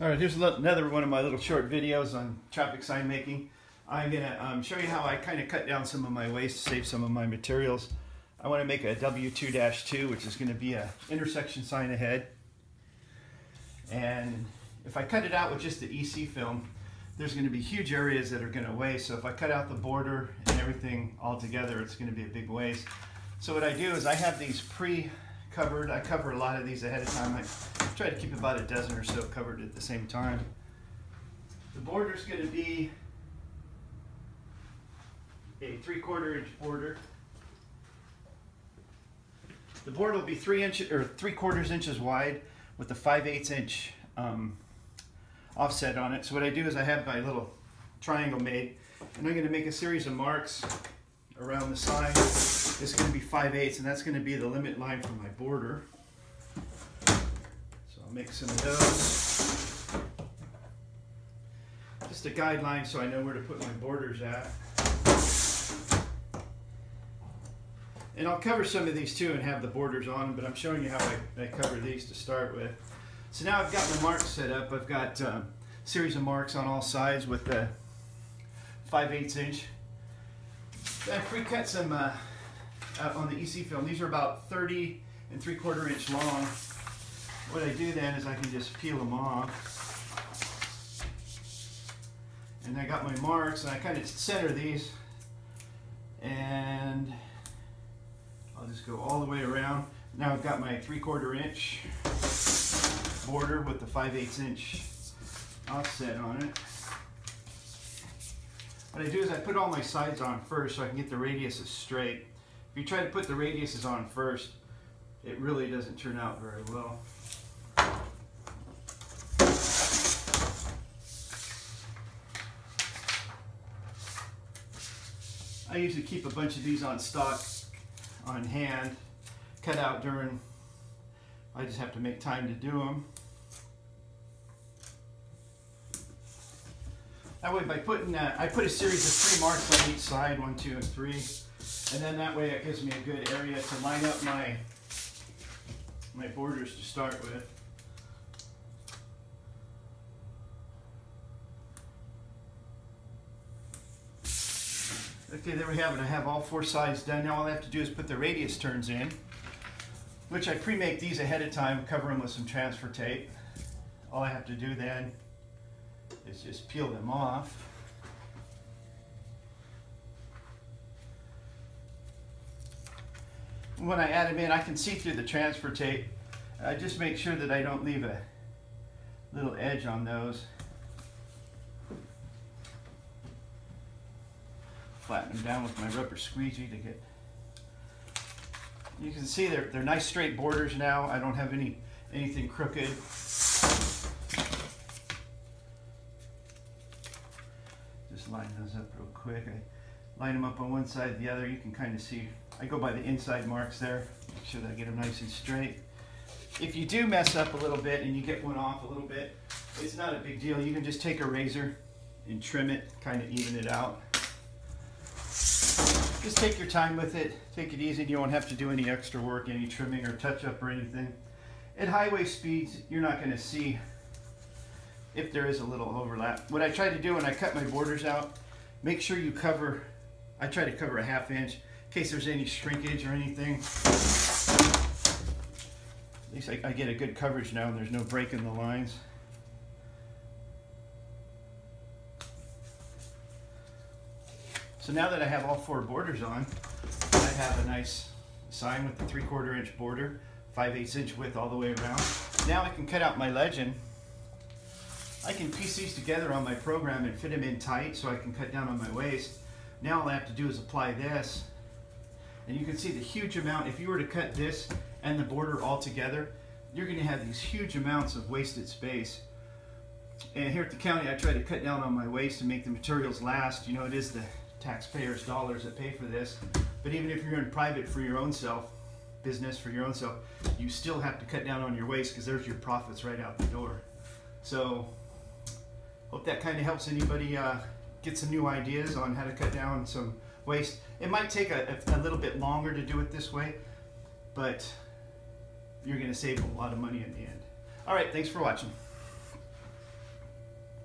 All right, here's another one of my little short videos on traffic sign making. I'm going to show you how I kind of cut down some of my waste to save some of my materials. I want to make a W2-2, which is going to be an intersection sign ahead. And if I cut it out with just the EC film, there's going to be huge areas that are going to waste. So if I cut out the border and everything all together, it's going to be a big waste. So what I do is I have these pre-covered. I cover a lot of these ahead of time. I try to keep about a dozen or so covered at the same time. The border is going to be a 3/4 inch border. The board will be 3/4 inches wide with a 5/8 inch offset on it. So what I do is I have my little triangle made, and I'm going to make a series of marks around the sign. It's going to be 5/8, and that's going to be the limit line for my border. So I'll make some of those. Just a guideline so I know where to put my borders at. And I'll cover some of these too and have the borders on them, but I'm showing you how I cover these to start with. So now I've got my marks set up. I've got a series of marks on all sides with the 5/8 inch. I pre-cut some on the EC film. These are about 30 3/4 inch long. What I do then is I can just peel them off. And I got my marks, and I kind of center these, and I'll just go all the way around. Now I've got my 3/4 inch border with the 5/8 inch offset on it. What I do is I put all my sides on first so I can get the radiuses straight. If you try to put the radiuses on first, it really doesn't turn out very well. I usually keep a bunch of these on stock on hand, cut out during, I just have to make time to do them. That way by putting, I put a series of 3 marks on each side, 1, 2, and 3, and then that way it gives me a good area to line up my borders to start with. Okay, there we have it. I have all 4 sides done. Now all I have to do is put the radius turns in, which I pre-make these ahead of time, cover them with some transfer tape. All I have to do then is just peel them off. When I add them in, I can see through the transfer tape. I just make sure that I don't leave a little edge on those. Flatten them down with my rubber squeegee to get. You can see they're nice straight borders now. I don't have anything crooked. Just line those up real quick. I line them up on one side or the other. You can kind of see. I go by the inside marks there. Make sure that I get them nice and straight. If you do mess up a little bit and you get one off a little bit, it's not a big deal. You can just take a razor and trim it, kind of even it out. Just take your time with it, take it easy. You won't have to do any extra work, any trimming or touch up or anything. At highway speeds, you're not going to see if there is a little overlap. What I try to do when I cut my borders out, make sure you cover, I try to cover a 1/2 inch in case there's any shrinkage or anything. At least I get a good coverage now and there's no break in the lines. So now that I have all 4 borders on, I have a nice sign with the 3/4 inch border, 5/8 inch width all the way around. Now I can cut out my legend. I can piece these together on my program and fit them in tight so I can cut down on my waste. Now all I have to do is apply this. And you can see the huge amount. If you were to cut this and the border all together, you're going to have these huge amounts of wasted space. And here at the county, I try to cut down on my waste and make the materials last. You know, it is the taxpayers' dollars that pay for this. But even if you're in private for your own self, business for your own self, you still have to cut down on your waste because there's your profits right out the door. So, hope that kind of helps anybody get some new ideas on how to cut down some waste. It might take a little bit longer to do it this way, but you're going to save a lot of money in the end. All right, thanks for watching.